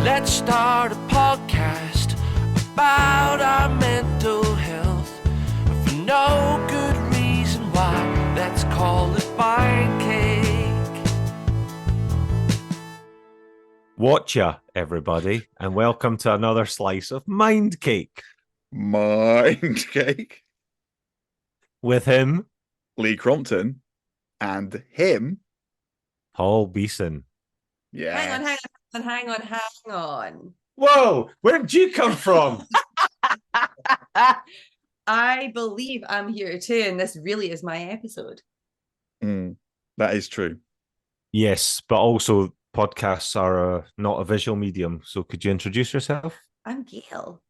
Let's start a podcast about our mental health for no good reason why. Let's call it Mind Cake. Watcha, everybody, and welcome to another slice of Mind Cake. Mind Cake. With him, Lee Crompton, and him, Paul Beeson. Yeah. Hang on. Whoa, where did you come from? I believe I'm here too, and this really is my episode. That is true. Yes, but also podcasts are not a visual medium, so could you introduce yourself? I'm Gail.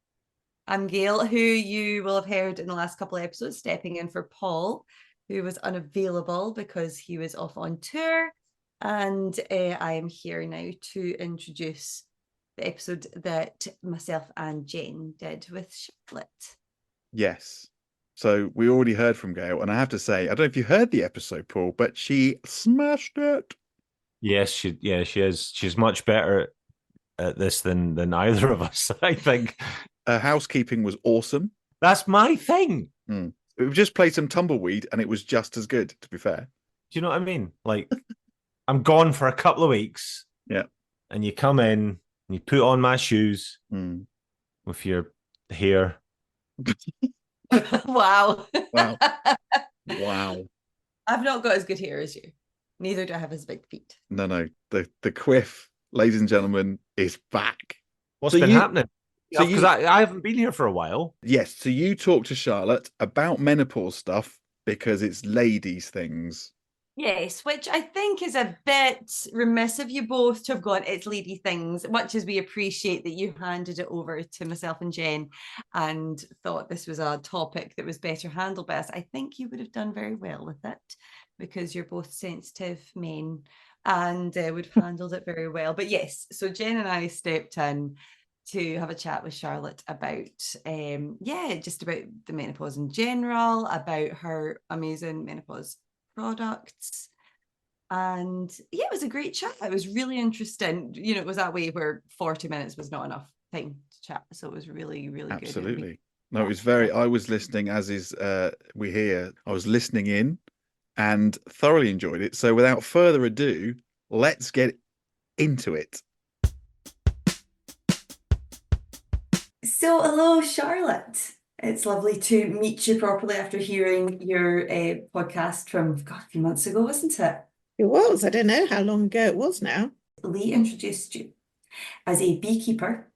Who you will have heard in the last couple of episodes, stepping in for Paul, who was unavailable because he was off on tour. And I am here now to introduce the episode that myself and Jen did with Charlotte. Yes. So we already heard from Gail, and I have to say, I don't know if you heard the episode, Paul, but she smashed it. Yes, she is. She's much better at this than either of us, I think. Her housekeeping was awesome. That's my thing. We just played some tumbleweed, and it was just as good, to be fair. Do you know what I mean? Like, I'm gone for a couple of weeks. Yeah. And you come in, and you put on my shoes with your hair. Wow. Wow. I've not got as good hair as you. Neither do I have as big feet. No. The quiff, ladies and gentlemen, is back. What's been happening? So Because I haven't been here for a while. Yes. So you talked to Charlotte about menopause stuff because it's ladies' things. Yes, which I think is a bit remiss of you both to have gone, it's lady things, much as we appreciate that you handed it over to myself and Jen and thought this was a topic that was better handled by us. I think you would have done very well with it because you're both sensitive men and would have handled it very well. But yes, so Jen and I stepped in to have a chat with Charlotte about, just about the menopause in general, about her amazing menopause products, and it was a great chat. It was really interesting. It was that way where 40 minutes was not enough time to chat, so it was really good. Absolutely. No, it was very, I was listening, as is we hear, I was listening in and thoroughly enjoyed it. So without further ado, let's get into it. So hello, Charlotte. It's lovely to meet you properly after hearing your podcast from a few months ago, wasn't it? It was. I don't know how long ago it was now. Lee introduced you as a beekeeper,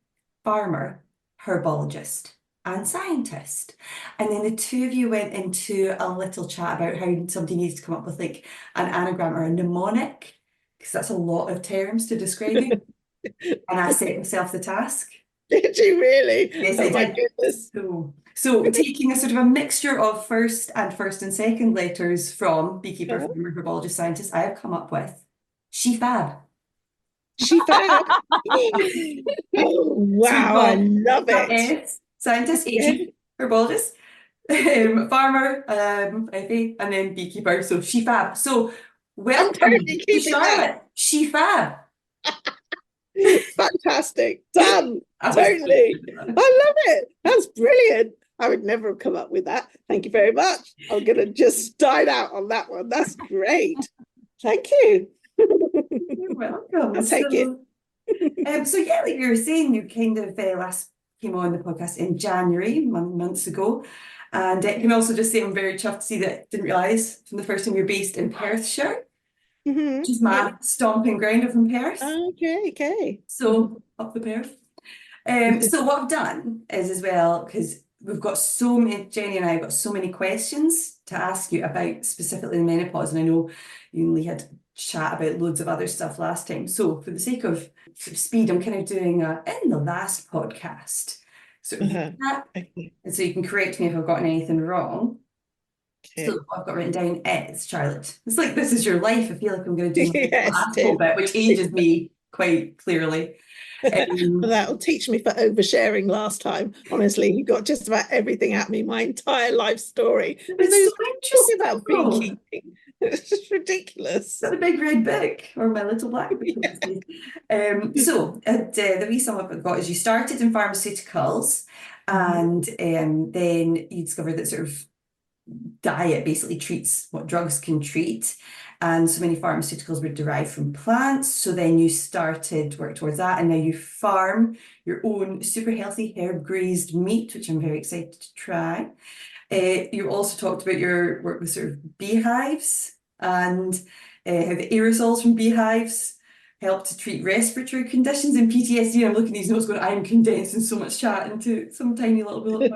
farmer, herbologist, and scientist. And then the two of you went into a little chat about how somebody needs to come up with like an anagram or a mnemonic, because that's a lot of terms to describe you. And I set myself the task. Did you really? Yes, oh I my did. goodness. So taking a sort of a mixture of first and second letters from beekeeper, farmer, herbologist, scientist, I have come up with SheFab. SheFab. Oh, wow, So I love it. S, scientist, H, herbologist, farmer, FA, and then beekeeper. So SheFab. So welcome to Charlotte. SheFab. Fantastic. Done. Totally. I love it. That's brilliant. I would never have come up with that. Thank you very much. I'm going to just dine out on that one. That's great. Thank you. You're welcome. I'll take it. Like you were saying, you kind of last came on the podcast in January, months ago. And you can also just say I'm very chuffed to see that, didn't realise from the first time you're based in Perthshire. Which is my stomping ground. I'm from Perth. Okay. So up the Perth. So what I've done is as well, because we've got so many, Jenny and I have got so many questions to ask you about specifically the menopause, and I know you and Lee had chat about loads of other stuff last time. So for the sake of speed, I'm kind of doing in the last podcast. And so you can correct me if I've gotten anything wrong. Okay. So what I've got written down is, Charlotte, it's like this is your life. I feel like I'm going to do my last bit, which ages me quite clearly. Well, that'll teach me for oversharing last time. Honestly, you got just about everything at me, my entire life story. It's so talking about beekeeping. It's just ridiculous. Got a big red book, or my little black book. So the wee sum up I've got is you started in pharmaceuticals, and then you discovered that sort of diet basically treats what drugs can treat, and so many pharmaceuticals were derived from plants. So then you started to work towards that, and now you farm your own super healthy herb grazed meat, which I'm very excited to try. You also talked about your work with sort of beehives, and how the aerosols from beehives help to treat respiratory conditions and PTSD. I'm looking at these notes going, I'm condensing so much chat into some tiny little bullet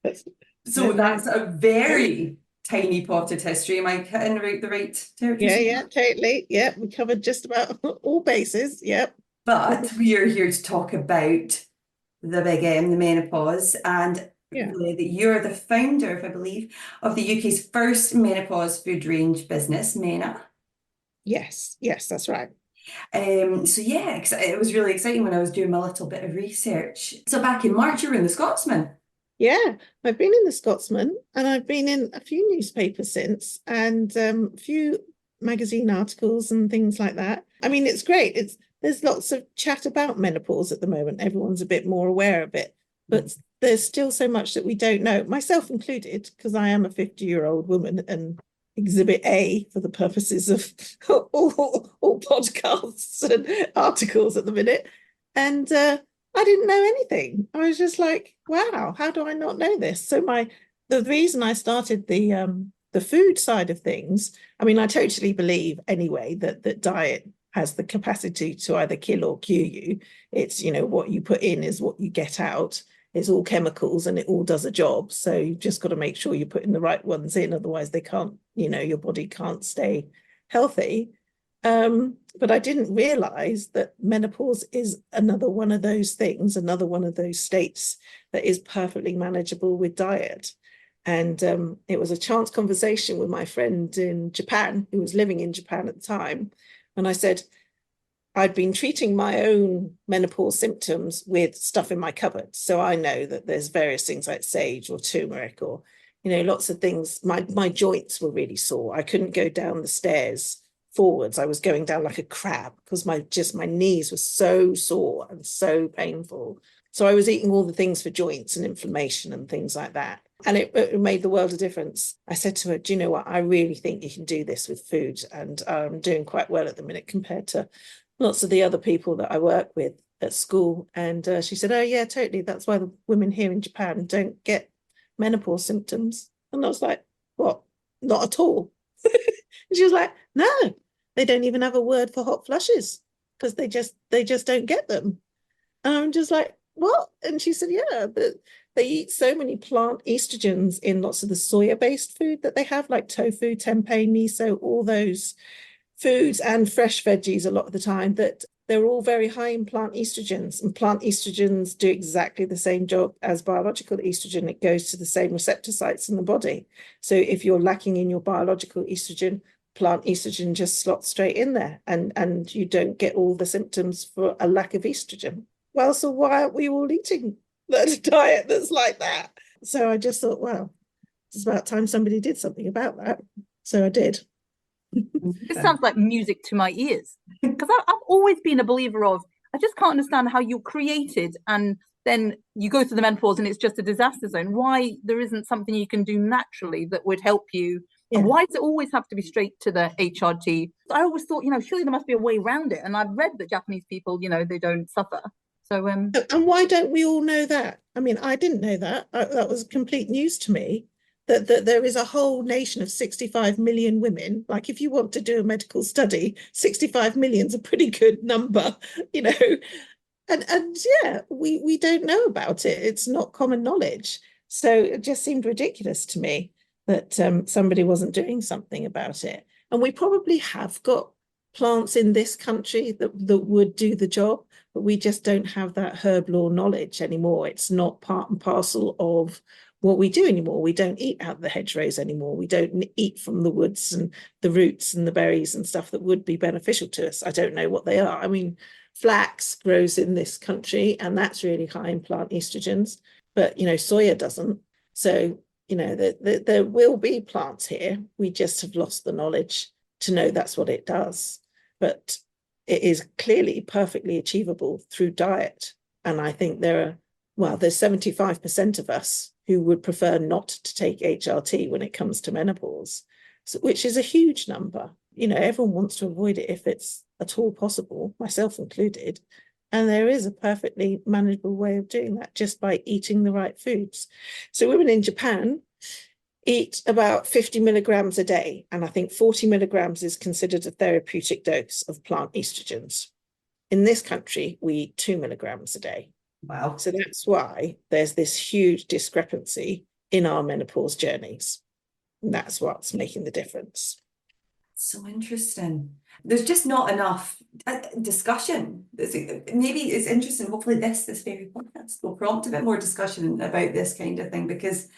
points. So that's a very tiny potted history. Am I hitting the right territory? Yeah, totally. Yeah, we covered just about all bases. Yep. But we are here to talk about the big M, the menopause, and that you're the founder, if I believe, of the UK's first menopause food range business, MENA. Yes, that's right. So yeah, it was really exciting when I was doing my little bit of research. So back in March, you were in the Scotsman. Yeah, I've been in the Scotsman, and I've been in a few newspapers since, and a few magazine articles and things like that. I mean, it's great. There's lots of chat about menopause at the moment. Everyone's a bit more aware of it, but there's still so much that we don't know, myself included, because I am a 50-year-old woman and Exhibit A for the purposes of all podcasts and articles at the minute. And I didn't know anything. I was just like, wow, how do I not know this? So the reason I started the food side of things, I mean, I totally believe anyway that diet has the capacity to either kill or cure you. It's, what you put in is what you get out. It's all chemicals and it all does a job. So you've just got to make sure you're putting the right ones in. Otherwise they can't, your body can't stay healthy. But I didn't realize that menopause is another one of those things, another one of those states that is perfectly manageable with diet. And it was a chance conversation with my friend in Japan, who was living in Japan at the time. And I said, I'd been treating my own menopause symptoms with stuff in my cupboard. So I know that there's various things like sage or turmeric or, lots of things. My joints were really sore. I couldn't go down the stairs forwards. I was going down like a crab because my knees were so sore and so painful. So I was eating all the things for joints and inflammation and things like that. And it made the world a difference. I said to her, do you know what? I really think you can do this with food. And I'm doing quite well at the minute compared to lots of the other people that I work with at school. And she said, oh yeah, totally. That's why the women here in Japan don't get menopause symptoms. And I was like, what? Not at all. And she was like, no, they don't even have a word for hot flushes because they just don't get them. And I'm just like, what? And she said, yeah, but they eat so many plant estrogens in lots of the soya-based food that they have, like tofu, tempeh, miso, all those foods, and fresh veggies a lot of the time, that they're all very high in plant estrogens. And plant estrogens do exactly the same job as biological estrogen. It goes to the same receptor sites in the body. So if you're lacking in your biological estrogen, plant estrogen just slots straight in there, and you don't get all the symptoms for a lack of estrogen. Well, so why aren't we all eating a diet that's like that? So I just thought, well, it's about time somebody did something about that. So I did. This sounds like music to my ears, because I've always been a believer of, I just can't understand how you're created and then you go through the menopause and it's just a disaster zone. Why there isn't something you can do naturally that would help you? Yeah. And why does it always have to be straight to the HRT? I always thought, surely there must be a way around it. And I've read that Japanese people, they don't suffer. So and why don't we all know that? I mean, I didn't know that. That was complete news to me. That there is a whole nation of 65 million women. Like, if you want to do a medical study, 65 million is a pretty good number, And yeah, we don't know about it. It's not common knowledge. So it just seemed ridiculous to me that somebody wasn't doing something about it. And we probably have got plants in this country that would do the job, but we just don't have that herb law knowledge anymore. It's not part and parcel of what we do anymore. We don't eat out of the hedgerows anymore. We don't eat from the woods and the roots and the berries and stuff that would be beneficial to us. I don't know what they are. I mean, flax grows in this country and that's really high in plant estrogens, but soya doesn't. So you know, that there will be plants here. We just have lost the knowledge to know that's what it does. But it is clearly perfectly achievable through diet. And I think there's 75% of us who would prefer not to take HRT when it comes to menopause, which is a huge number. You know, everyone wants to avoid it if it's at all possible, myself included. And there is a perfectly manageable way of doing that just by eating the right foods. So women in Japan eat about 50 milligrams a day. And I think 40 milligrams is considered a therapeutic dose of plant estrogens. In this country, we eat 2 milligrams a day. Wow. So that's why there's this huge discrepancy in our menopause journeys. And that's what's making the difference. So interesting. There's just not enough discussion. Maybe it's interesting. Hopefully this very podcast will prompt a bit more discussion about this kind of thing, because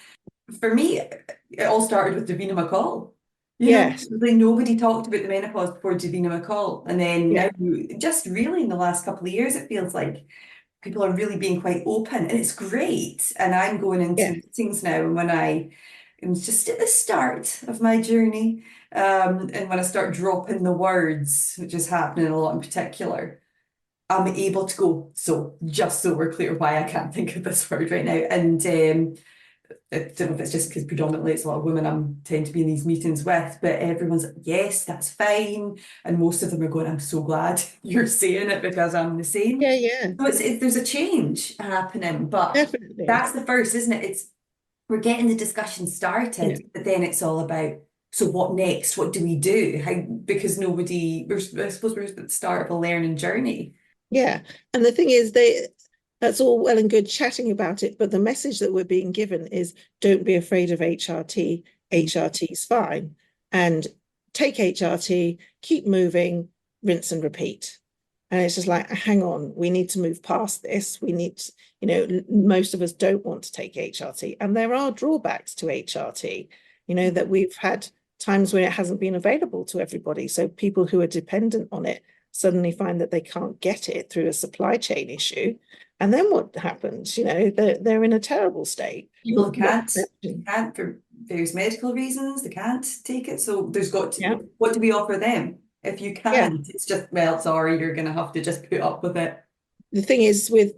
for me, it all started with Davina McCall. Yes. Like nobody talked about the menopause before Davina McCall. And then now, just really in the last couple of years, it feels like people are really being quite open, and it's great. And I'm going into meetings now, and when I'm just at the start of my journey, and when I start dropping the words, which is happening a lot in particular, I'm able to go, so just so we're clear why I can't think of this word right now. And I don't know if it's just because predominantly it's a lot of women I tend to be in these meetings with, but everyone's like, yes, that's fine. And most of them are going, I'm so glad you're saying it because I'm the same. Yeah. So there's a change happening, but Definitely. that's the first, isn't it? We're getting the discussion started, but then it's all about, so what next? What do we do? Because I suppose we're at the start of a learning journey. Yeah. And the thing is, that's all well and good chatting about it, but the message that we're being given is don't be afraid of HRT. HRT is fine. And take HRT, keep moving, rinse and repeat. And it's just like, hang on, we need to move past this. We need, most of us don't want to take HRT. And there are drawbacks to HRT, that we've had times when it hasn't been available to everybody. So people who are dependent on it suddenly find that they can't get it through a supply chain issue. And then what happens? They're in a terrible state. People can't for various medical reasons, they can't take it. So there's got to, what do we offer them? If you can't, it's just, well, sorry, you're going to have to just put up with it. The thing is with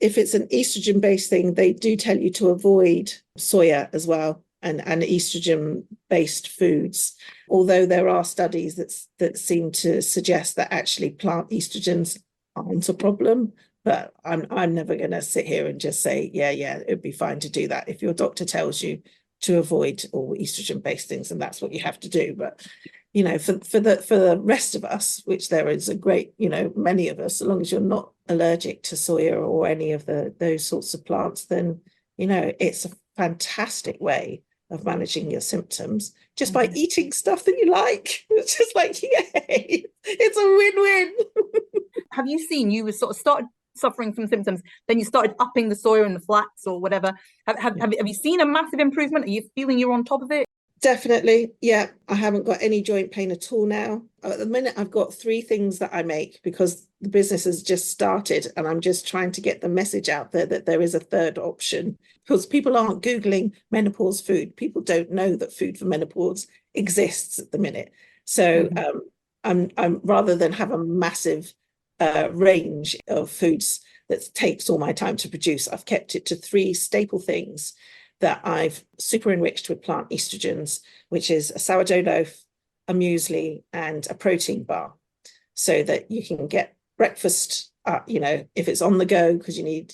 if it's an estrogen-based thing, they do tell you to avoid soya as well and estrogen-based foods. Although there are studies that seem to suggest that actually plant estrogens aren't a problem. But I'm never going to sit here and just say, yeah, it'd be fine to do that. If your doctor tells you to avoid all estrogen-based things, and that's what you have to do. But for the rest of us, which there is a great, many of us, as long as you're not allergic to soya or any of those sorts of plants, then it's a fantastic way of managing your symptoms just by eating stuff that you like. It's just like, yay, it's a win-win. Have you seen, you were sort of started suffering from symptoms, then you started upping the soya and the flax or whatever. Have you seen a massive improvement? Are you feeling you're on top of it? Definitely. Yeah. I haven't got any joint pain at all now. At the minute, I've got 3 things that I make because the business has just started and I'm just trying to get the message out there that there is a third option, because people aren't Googling menopause food. People don't know that food for menopause exists at the minute. So I'm rather than have a massive range of foods that takes all my time to produce, I've kept it to 3 staple things that I've super enriched with plant estrogens, which is a sourdough loaf, a muesli, and a protein bar, so that you can get breakfast, if it's on the go, because you need,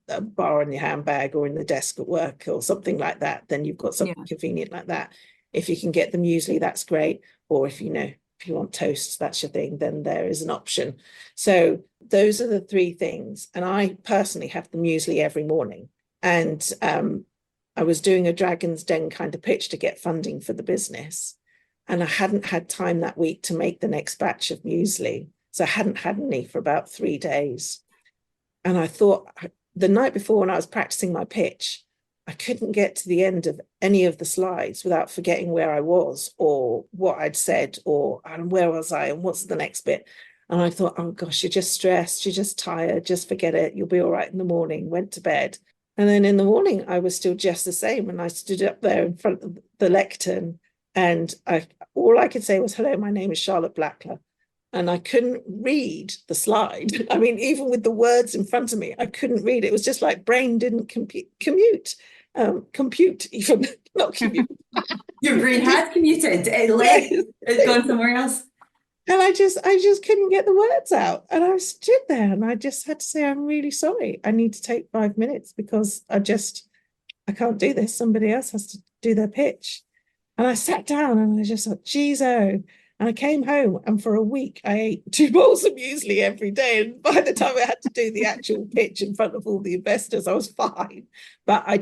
a bar in your handbag or in the desk at work or something like that, then you've got something convenient like that. If you can get the muesli, that's great. Or if you want toast, that's your thing, then there is an option. So those are the 3 things. And I personally have the muesli every morning. And I was doing a Dragon's Den kind of pitch to get funding for the business. And I hadn't had time that week to make the next batch of muesli. So I hadn't had any for about 3 days. And I thought the night before when I was practicing my pitch, I couldn't get to the end of any of the slides without forgetting where I was or what I'd said or and where was I and what's the next bit. And I thought, oh gosh, you're just stressed, you're just tired, just forget it. You'll be all right in the morning. Went to bed. And then in the morning, I was still just the same. And I stood up there in front of the lectern, and all I could say was, "Hello, my name is Charlotte Blackler." And I couldn't read the slide. I mean, even with the words in front of me, I couldn't read. It was just like brain didn't compute even, not commute. Your brain had commuted. It left. It's gone somewhere else. And I just couldn't get the words out. And I stood there and I just had to say, "I'm really sorry. I need to take 5 minutes because I can't do this. Somebody else has to do their pitch." And I sat down and I just thought, "Geez, oh." And I came home, and for a week I ate 2 bowls of muesli every day. And by the time I had to do the actual pitch in front of all the investors, I was fine. But I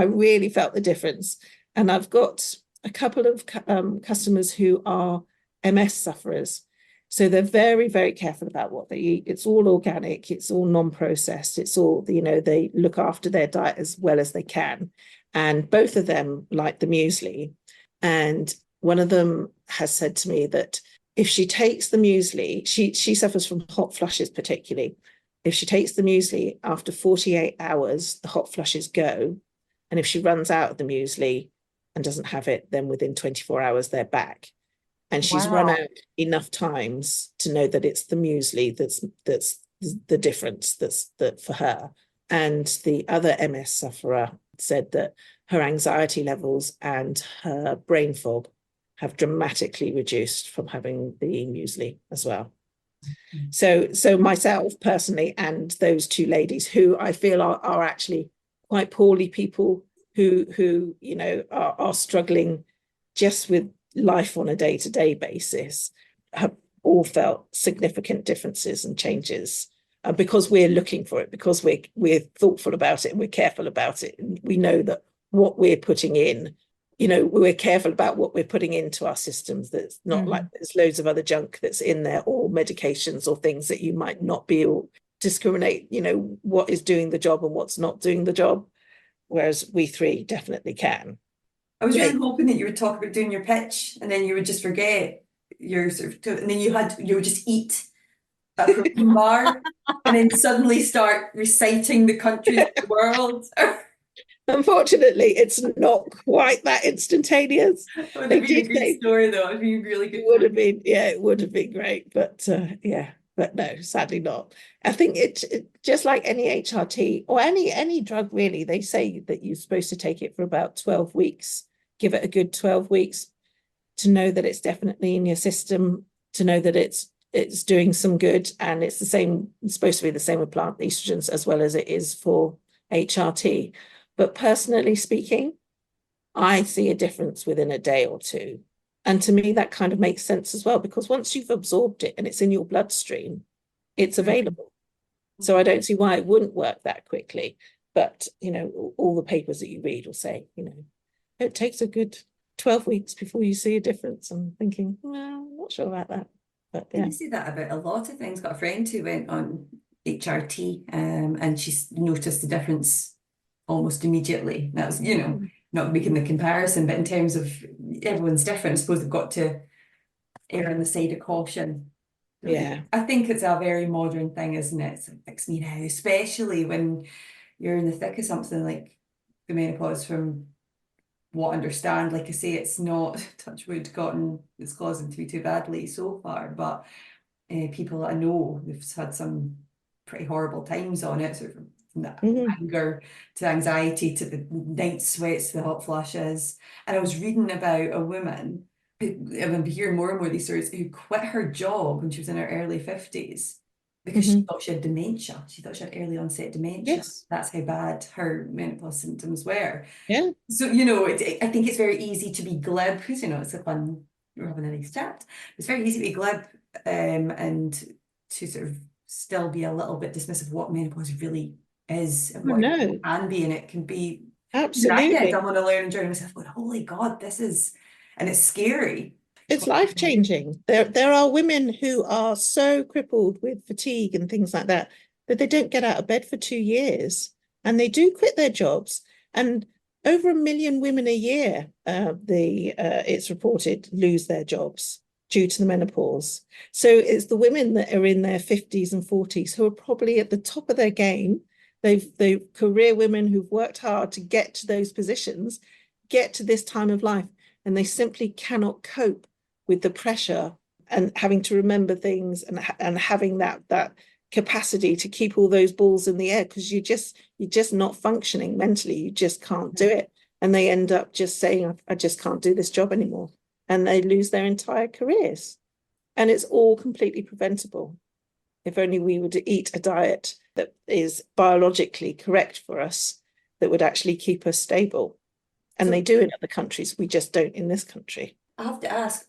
really felt the difference. And I've got a couple of customers who are MS sufferers. So they're very, very careful about what they eat. It's all organic. It's all non-processed. It's all, they look after their diet as well as they can. And both of them like the muesli. And one of them has said to me that if she takes the muesli, she suffers from hot flushes particularly. If she takes the muesli, after 48 hours, the hot flushes go. And if she runs out of the muesli and doesn't have it, then within 24 hours, they're back. And she's run out enough times to know that it's the muesli that's the difference that for her. And the other MS sufferer said that her anxiety levels and her brain fog have dramatically reduced from having the muesli as well. So myself personally, and those 2 ladies who I feel are actually quite poorly people who are struggling just with life on a day-to-day basis, have all felt significant differences and changes because we're looking for it, because we're thoughtful about it and we're careful about it. And we know that what we're putting in, we're careful about what we're putting into our systems. That's not like there's loads of other junk that's in there, or medications or things that you might not be able to discriminate, what is doing the job and what's not doing the job. Whereas we 3 definitely can. I was really hoping that you would talk about doing your pitch and then you would just forget your and then you would just eat a protein bar and then suddenly start reciting the countries of the world. Unfortunately, it's not quite that instantaneous. It would have been a great story, though. It would be really good. It would have been great, but but no, sadly not. I think it just like any HRT or any drug, really, they say that you're supposed to take it for about 12 weeks, give it a good 12 weeks to know that it's definitely in your system, to know that it's doing some good. And it's supposed to be the same with plant estrogens as well as it is for HRT. But personally speaking, I see a difference within a day or 2. And to me, that kind of makes sense as well, because once you've absorbed it and it's in your bloodstream, it's available. So I don't see why it wouldn't work that quickly. But, all the papers that you read will say, it takes a good 12 weeks before you see a difference. I'm thinking, well, I'm not sure about that. But yeah. I see that about a lot of things. Got a friend who went on HRT and she's noticed the difference almost immediately. That was, not making the comparison, but in terms of everyone's different, I suppose they've got to err on the side of caution. Yeah. I think it's a very modern thing, isn't it? It's like, fix me now, especially when you're in the thick of something like the menopause. From what I understand, like I say, it's not, touch wood, gotten its claws into me too badly so far, but people that I know, they've had some pretty horrible times on it, sort of from that anger to anxiety to the night sweats to the hot flushes. And I was reading about a woman who, I've been hearing more and more of these stories, who quit her job when she was in her early 50s because she thought she had dementia. She thought she had early onset dementia. Yes. That's how bad her menopause symptoms were. Yeah. So, I think it's very easy to be glib, because, it's a fun, we're having a nice chat. It's very easy to be glib and to sort of still be a little bit dismissive of what menopause really is and what it can be. And it can be, absolutely. I'm on a learning journey myself, going, holy God, this is, and it's scary. It's life-changing. There are women who are so crippled with fatigue and things like that they don't get out of bed for 2 years, and they do quit their jobs. And over 1 million women a year, it's reported, lose their jobs due to the menopause. So it's the women that are in their 50s and 40s who are probably at the top of their game. They've career women who've worked hard to get to those positions, get to this time of life, and they simply cannot cope with the pressure and having to remember things and having that capacity to keep all those balls in the air, because you're just not functioning mentally. You just can't do it. And they end up just saying, I just can't do this job anymore. And they lose their entire careers. And it's all completely preventable. If only we were to eat a diet that is biologically correct for us, that would actually keep us stable. And they do in other countries. We just don't in this country. I have to ask,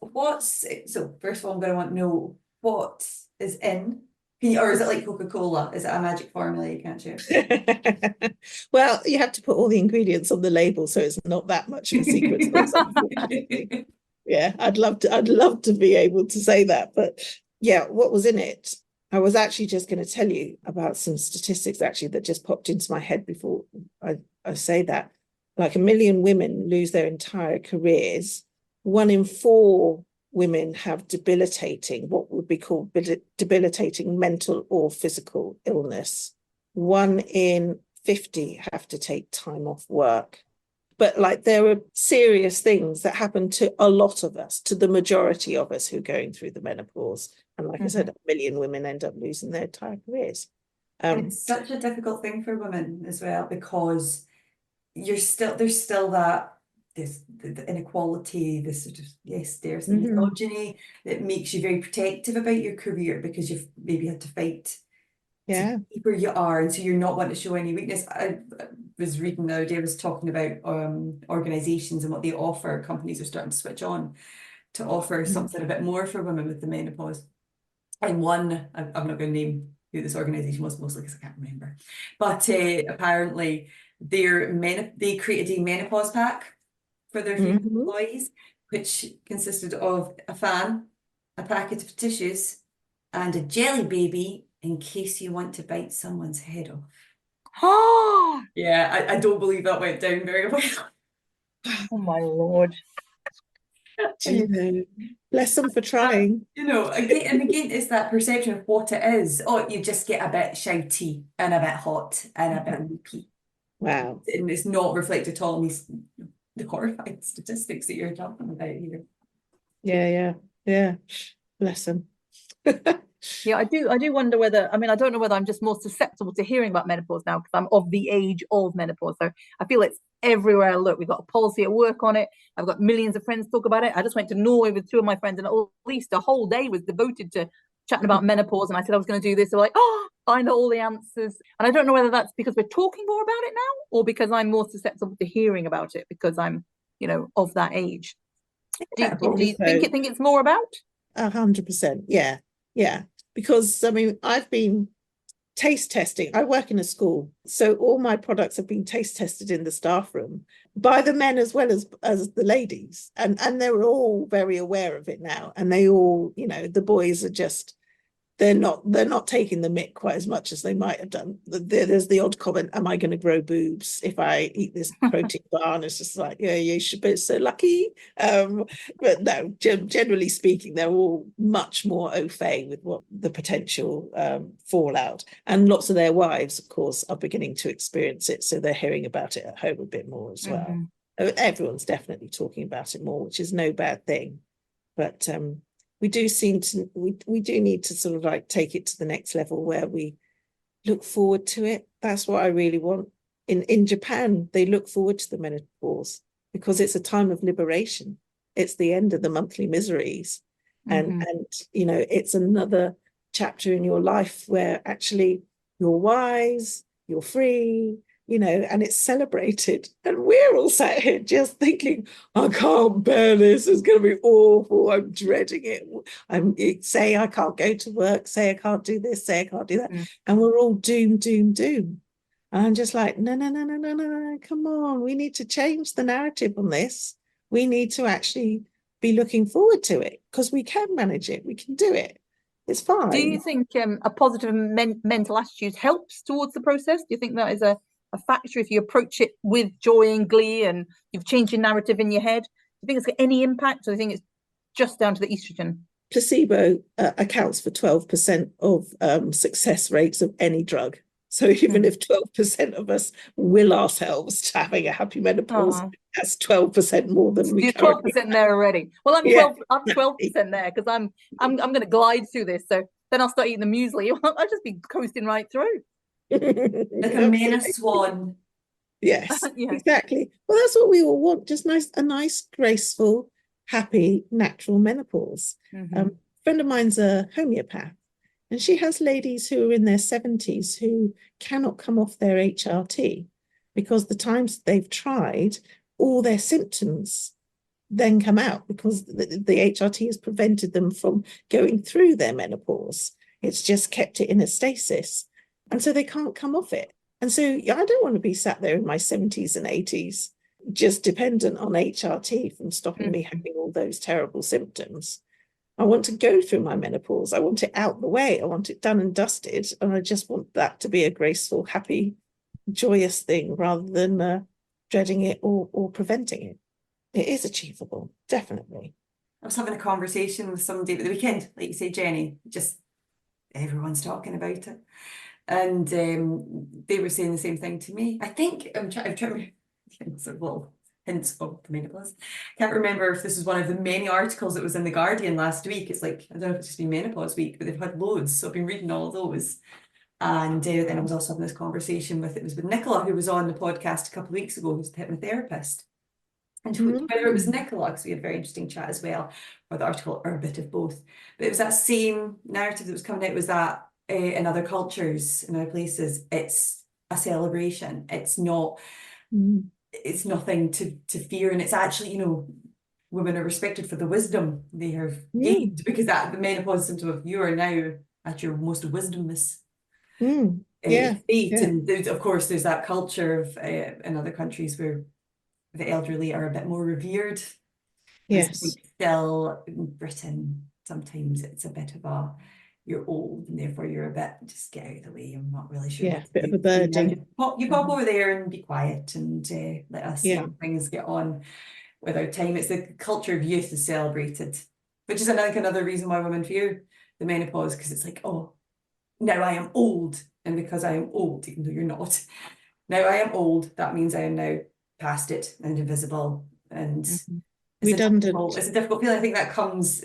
so first of all, I'm going to want to know what is in, or is it like Coca-Cola? Is it a magic formula you can't share? Well, you have to put all the ingredients on the label, so it's not that much of a secret. Yeah, I'd love to be able to say that. But yeah, what was in it? I was actually just going to tell you about some statistics actually that just popped into my head before I say that. Like 1 million women lose their entire careers. 1 in 4 women have what would be called debilitating mental or physical illness. 1 in 50 have to take time off work. But like, there are serious things that happen to a lot of us, to the majority of us who are going through the menopause. And like I said, 1 million women end up losing their entire careers. It's such a difficult thing for women as well, because there's still that the inequality, this sort of, yes, there's the misogyny that makes you very protective about your career, because you've maybe had to fight to keep where you are, and so you're not wanting to show any weakness. I was reading the other day, I was talking about organizations and what they offer. Companies are starting to switch on to offer something a bit more for women with the menopause. And one, I'm not going to name who this organization was, mostly because I can't remember, but apparently they created a menopause pack for their female employees, which consisted of a fan, a packet of tissues, and a jelly baby in case you want to bite someone's head off. Oh, Yeah, I don't believe that went down very well. oh my Lord. Bless them for trying. Again, it's that perception of what it is. Oh, you just get a bit shouty and a bit hot and a bit loopy. Wow. And it's not reflected at all in the horrifying statistics that you're talking about here. Yeah. Bless them. Yeah, I do wonder whether, I don't know whether I'm just more susceptible to hearing about menopause now because I'm of the age of menopause. So I feel it's everywhere I look. We've got a policy at work on it. I've got millions of friends talk about it. I just went to Norway with 2 of my friends, and at least a whole day was devoted to chatting about menopause. And I said I was going to do this. They're like, oh, I know all the answers. And I don't know whether that's because we're talking more about it now, or because I'm more susceptible to hearing about it because I'm, of that age. Do you think it's more about? 100%. Yeah. Because I've been taste testing. I work in a school, so all my products have been taste tested in the staff room by the men as well as the ladies, and they're all very aware of it now. And they all, the boys are just, they're not taking the mick quite as much as they might have done. There's the odd comment, am I going to grow boobs if I eat this protein bar? And it's just like, yeah, you should be so lucky. But no, generally speaking, they're all much more au fait with what the potential fallout. And lots of their wives, of course, are beginning to experience it. So they're hearing about it at home a bit more as well. Everyone's definitely talking about it more, which is no bad thing. But we do need to sort of like take it to the next level where we look forward to it. That's what I really want. In Japan, they look forward to the menopause because it's a time of liberation. It's the end of the monthly miseries. And it's another chapter in your life where actually you're wise, you're free, and it's celebrated. And we're all sat here just thinking, I can't bear this. It's going to be awful. I'm dreading it. Say I can't go to work, say I can't do this, say I can't do that. And we're all doom. And I'm just like, no, come on. We need to change the narrative on this. We need to actually be looking forward to it because we can manage it. We can do it. It's fine. Do you think a positive mental attitude helps towards the process? Do you think that is a factor if you approach it with joy and glee and you've changed your narrative in your head? Do you think it's got any impact, or do you think it's just down to the estrogen? Placebo accounts for 12% of success rates of any drug. So even if 12% of us will ourselves to having a happy menopause, that's 12% more than we You're currently 12% there already. Well, I'm Yeah, 12% there because I'm going to glide through this. So then I'll start eating the muesli. I'll just be coasting right through. Like a Menace swan. Yes, Yes. exactly. Well, that's what we all want, just a nice, graceful, happy, natural menopause. A friend of mine's a homeopath, and she has ladies who are in their 70s who cannot come off their HRT because the times they've tried, all their symptoms then come out because the HRT has prevented them from going through their menopause. It's just kept it in a stasis. And so they can't come off it. And so I don't want to be sat there in my 70s and 80s just dependent on HRT from stopping me having all those terrible symptoms. I want to go through my menopause. I want it out the way. I want it done and dusted. And I just want that to be a graceful, happy, joyous thing rather than dreading it or preventing it. It is achievable, definitely. I was having a conversation with somebody at the weekend, like you say, Jenny, just everyone's talking about it. And they were saying the same thing to me. I think I'm trying to well, hints of the menopause. Can't remember if this is one of the many articles that was in the Guardian last week. It's like, I don't know if it's just been menopause week, but they've had loads. So I've been reading all of those. And then I was also having this conversation with Nicola, who was on the podcast a couple of weeks ago, who's the hypnotherapist. And whether it was Nicola, because we had a very interesting chat as well, or the article, or a bit of both. But it was that same narrative that was coming out, was that in other cultures, in other places, it's a celebration. It's not, it's nothing to fear. And it's actually, you know, women are respected for the wisdom they have gained, because that the menopause symptom of you are now at your most wisdomless state. And of course, there's that culture of in other countries where the elderly are a bit more revered. Yes. Still in Britain, sometimes it's a bit of a, you're old and therefore you're a bit, just get out of the way, I'm not really sure. Yeah, a bit of a burden. You pop over there and be quiet and let us things get on with our time. It's the culture of youth is celebrated, which is another reason why women fear the menopause, because it's like, oh, now I am old, and because I am old, even though you're not, now I am old, that means I am now past it and invisible and redundant. It's a difficult feeling. I think that comes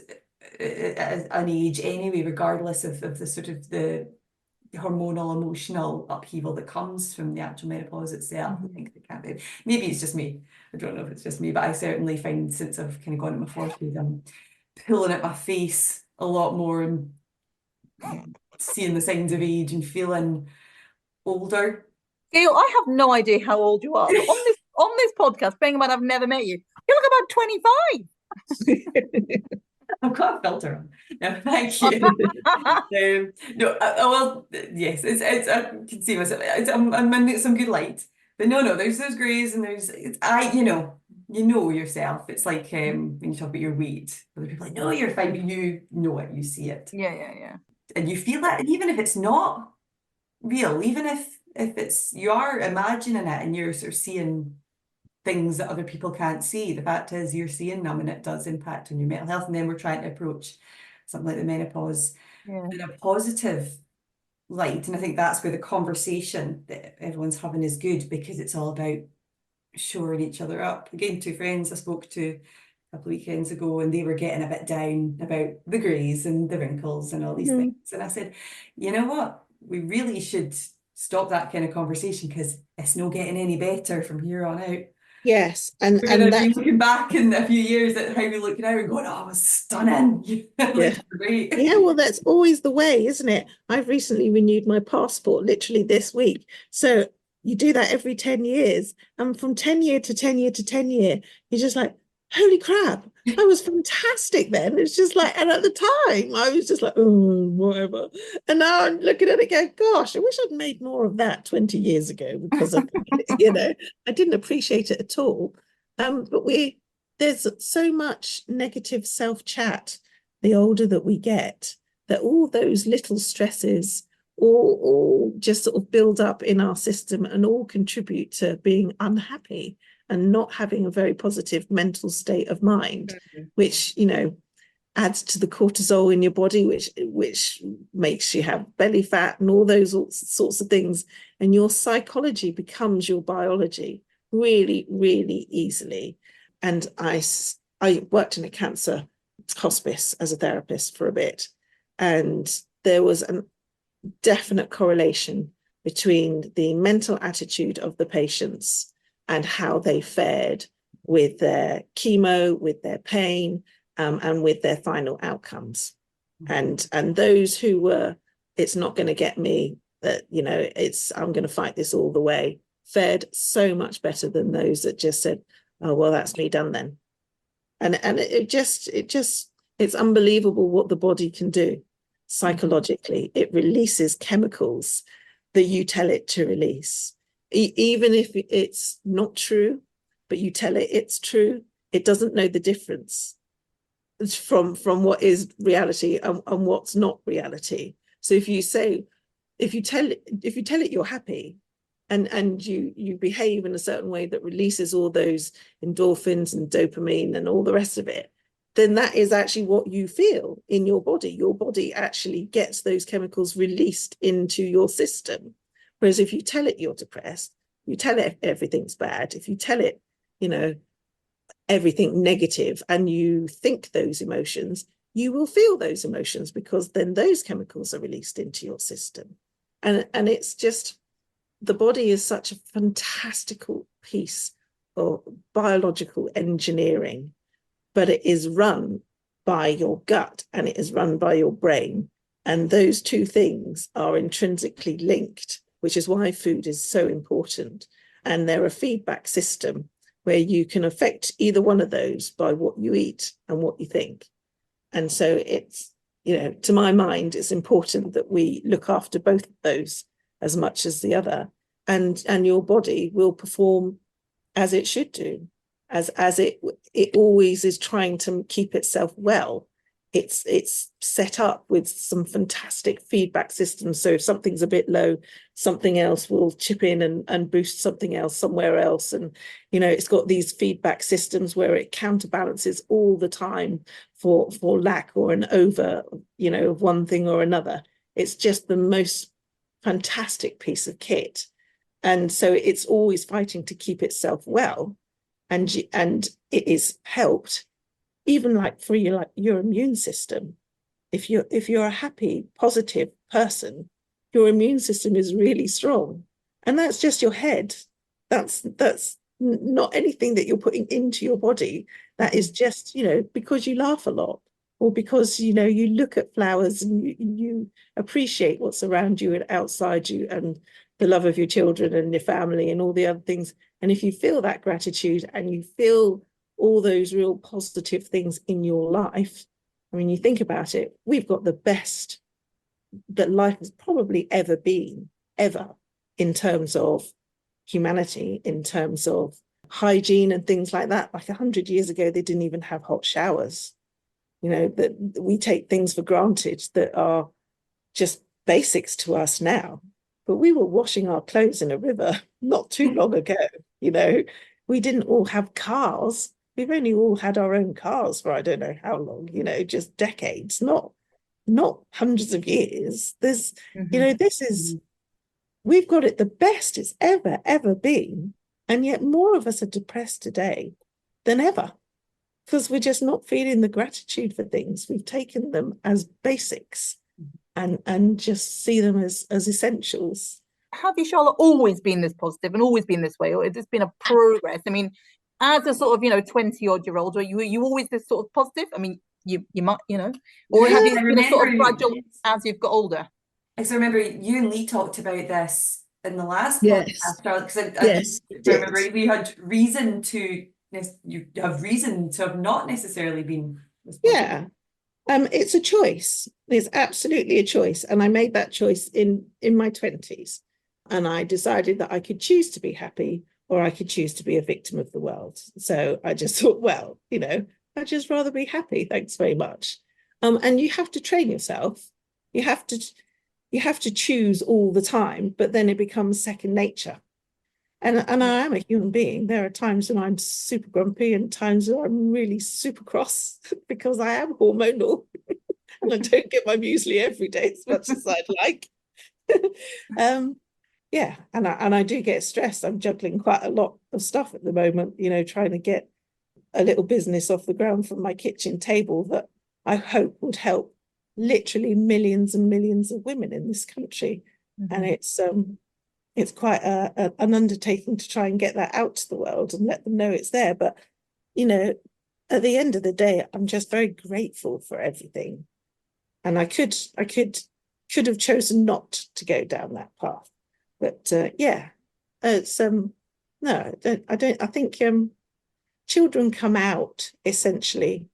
at an age anyway, regardless of the sort of the hormonal, emotional upheaval that comes from the actual menopause itself. I think it can't be. Maybe it's just me. I don't know if it's just me, but I certainly find since I've kind of gone to my 40s, I'm pulling at my face a lot more and seeing the signs of age and feeling older. Gail, I have no idea how old you are. But on this podcast, bearing in mind I've never met you, you look about 25. I've got a filter on. No, thank you. Well, yes, it's I can see myself. I'm in some good light, but no, there's those greys and there's you know yourself. It's like when you talk about your weight, other people are like, no, you're fine, but you know it, you see it. Yeah. And you feel it, and even if it's not real, even if it's, you are imagining it and you're sort of seeing things that other people can't see, the fact is you're seeing them and it does impact on your mental health. And then we're trying to approach something like the menopause in a positive light. And I think that's where the conversation that everyone's having is good, because it's all about shoring each other up. Again, two friends I spoke to a couple of weekends ago, and they were getting a bit down about the greys and the wrinkles and all these things. And I said, you know what, we really should stop that kind of conversation, because it's not getting any better from here on out. Yes, and we're going to be looking back in a few years at how we look now and going, oh, it was stunning. Great. Yeah, well, that's always the way, isn't it? I've recently renewed my passport literally this week. So you do that every 10 years. And from 10 year to 10 year to 10 year, you're just like, holy crap, I was fantastic then. It's just like, and at the time, I was just like, oh, whatever. And now I'm looking at it going, gosh, I wish I'd made more of that 20 years ago, because I didn't appreciate it at all. But there's so much negative self-chat the older that we get, that all those little stresses all just sort of build up in our system and all contribute to being unhappy and not having a very positive mental state of mind, which, adds to the cortisol in your body, which makes you have belly fat and all those sorts of things. And your psychology becomes your biology really, really easily. And I worked in a cancer hospice as a therapist for a bit, and there was a definite correlation between the mental attitude of the patients and how they fared with their chemo, with their pain, and with their final outcomes. And those who were, it's not going to get me, that, you know, I'm going to fight this all the way, fared so much better than those that just said, oh, well, that's me done then. And it's unbelievable what the body can do psychologically. It releases chemicals that you tell it to release. Even if it's not true, but you tell it it's true, it doesn't know the difference from what is reality and what's not reality. So if you tell it you're happy, and you behave in a certain way that releases all those endorphins and dopamine and all the rest of it, then that is actually what you feel in your body. Your body actually gets those chemicals released into your system. Whereas if you tell it you're depressed, you tell it everything's bad, if you tell it, you know, everything negative, and you think those emotions, you will feel those emotions, because then those chemicals are released into your system. And it's just, the body is such a fantastical piece of biological engineering, but it is run by your gut and it is run by your brain. And those two things are intrinsically linked, which is why food is so important. And they're a feedback system where you can affect either one of those by what you eat and what you think. And so it's, you know, to my mind, it's important that we look after both of those as much as the other. And your body will perform as it should do, as it always is trying to keep itself well. It's set up with some fantastic feedback systems. So if something's a bit low, something else will chip in and boost something else somewhere else. And, you know, it's got these feedback systems where it counterbalances all the time for lack or an over, you know, of one thing or another. It's just the most fantastic piece of kit. And so it's always fighting to keep itself well. And it is helped, even like for your immune system. If you're a happy, positive person, your immune system is really strong. And that's just your head. That's not anything that you're putting into your body. That is just, you know, because you laugh a lot, or because, you know, you look at flowers and you appreciate what's around you and outside you, and the love of your children and your family and all the other things. And if you feel that gratitude and you feel all those real positive things in your life, I mean, you think about it, we've got the best that life has probably ever been, ever, in terms of humanity, in terms of hygiene and things like that. Like 100 years ago, they didn't even have hot showers. You know, that we take things for granted that are just basics to us now. But we were washing our clothes in a river not too long ago. You know, we didn't all have cars. We've only all had our own cars for I don't know how long, you know, just decades, not hundreds of years. There's, you know, we've got it the best it's ever been. And yet more of us are depressed today than ever, because we're just not feeling the gratitude for things. We've taken them as basics and just see them as essentials. Have you, Charlotte, always been this positive and always been this way, or has this been a progress? I mean, as a sort of, you know, 20-odd-year-old, were you always this sort of positive? I mean, you might, you know, or have you been a sort of fragile as you've got older? I remember you and Lee talked about this in the last Yes. podcast, because Yes, I remember we had reason to, you have reason to have not necessarily been. Yeah. It's a choice. It's absolutely a choice. And I made that choice in my 20s. And I decided that I could choose to be happy, or I could choose to be a victim of the world. So I just thought, well, you know, I'd just rather be happy. Thanks very much. And you have to train yourself. You have to choose all the time, but then it becomes second nature. And I am a human being. There are times when I'm super grumpy and times when I'm really super cross because I am hormonal and I don't get my muesli every day as much as I'd like. Yeah, and I do get stressed. I'm juggling quite a lot of stuff at the moment, you know, trying to get a little business off the ground from my kitchen table that I hope would help literally millions and millions of women in this country. And it's quite an undertaking to try and get that out to the world and let them know it's there. But, you know, at the end of the day, I'm just very grateful for everything. And I could have chosen not to go down that path. But yeah, it's no, I think children come out essentially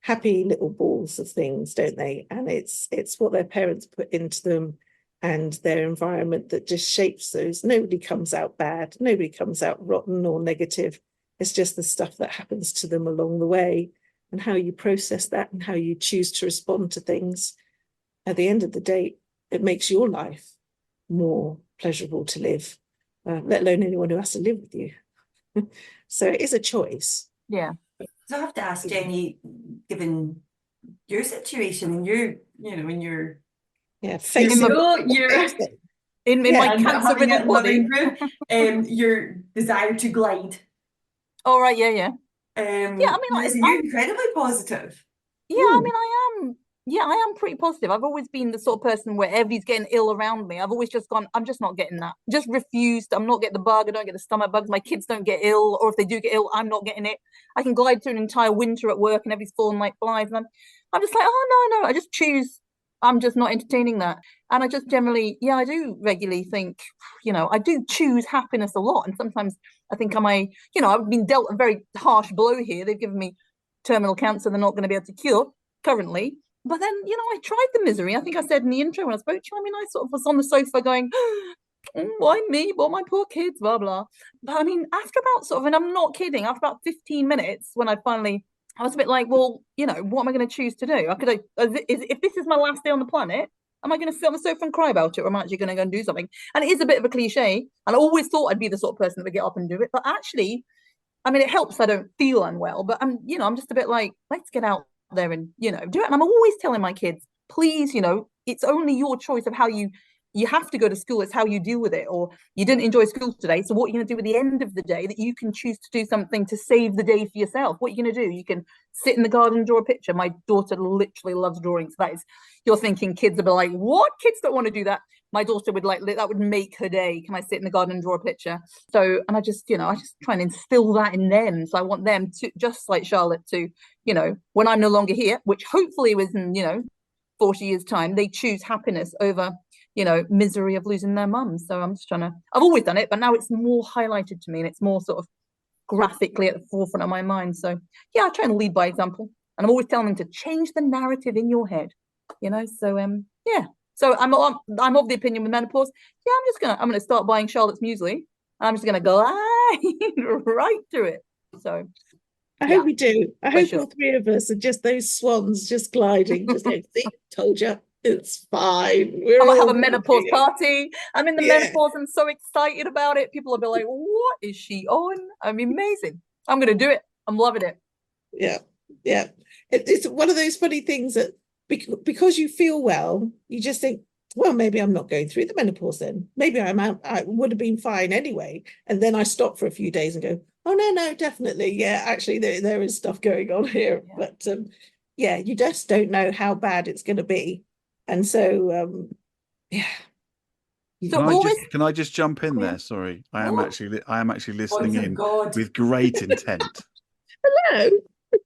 happy little balls of things, don't they? And it's what their parents put into them and their environment that just shapes those. Nobody comes out bad, nobody comes out rotten or negative. It's just the stuff that happens to them along the way and how you process that and how you choose to respond to things. At the end of the day, it makes your life more pleasurable to live, let alone anyone who has to live with you. So it is a choice. Yeah. So I have to ask Jenny, given your situation and when you're facing in my cancer-ridden body, your desire to glide. All right, yeah. Yeah, I mean, you're incredibly positive. Yeah, I mean, I am pretty positive. I've always been the sort of person where everybody's getting ill around me. I've always just gone, I'm just not getting that. Just refused. I'm not getting the bug. I don't get the stomach bugs. My kids don't get ill. Or if they do get ill, I'm not getting it. I can glide through an entire winter at work and everybody's falling like flies. And I'm just like, oh, no. I just choose. I'm just not entertaining that. And I just generally, I do regularly think, I do choose happiness a lot. And sometimes I think I've been dealt a very harsh blow here. They've given me terminal cancer they're not going to be able to cure currently. But then, I tried the misery. I think I said in the intro when I spoke to you, I mean, I sort of was on the sofa going, why me? Well, my poor kids, blah, blah. But I mean, after about and I'm not kidding, after about 15 minutes, when I was a bit like, well, what am I going to choose to do? If this is my last day on the planet, am I going to sit on the sofa and cry about it? Or am I actually going to go and do something? And it is a bit of a cliche. And I always thought I'd be the sort of person that would get up and do it. But actually, I mean, it helps I don't feel unwell. But I'm just a bit like, let's get out there and do it. And I'm always telling my kids, please, it's only your choice of how you have to go to school. It's how you deal with it. Or you didn't enjoy school today, so what are you going to do at the end of the day that you can choose to do something to save the day for yourself? What are you going to do? You can sit in the garden and draw a picture. My daughter literally loves drawing. So that is, you're thinking kids will be like, what? Kids don't want to do that. My daughter would that would make her day. Can I sit in the garden and draw a picture? So, and I just try and instill that in them. So I want them to, just like Charlotte, to, when I'm no longer here, which hopefully was in, 40 years time, they choose happiness over, misery of losing their mum. So I'm just I've always done it, but now it's more highlighted to me and it's more sort of graphically at the forefront of my mind. So yeah, I try and lead by example. And I'm always telling them to change the narrative in your head, so yeah. So I'm of the opinion with menopause. Yeah, I'm gonna start buying Charlotte's muesli. And I'm just gonna glide right through it. So I hope we do. I hope all three of us are just those swans just gliding, just like, see, told you, it's fine. I'm gonna have a menopause party. I'm in the menopause. I'm so excited about it. People will be like, what is she on? I mean, amazing. I'm gonna do it. I'm loving it. Yeah. It's one of those funny things that because you feel well, you just think, well, maybe I'm not going through the menopause then. Maybe I would have been fine anyway. And then I stop for a few days and go, oh, no, definitely. Yeah, actually, there is stuff going on here. Yeah. But you just don't know how bad it's going to be. And so, Can I just jump in there? Sorry, I am actually listening in with great intent.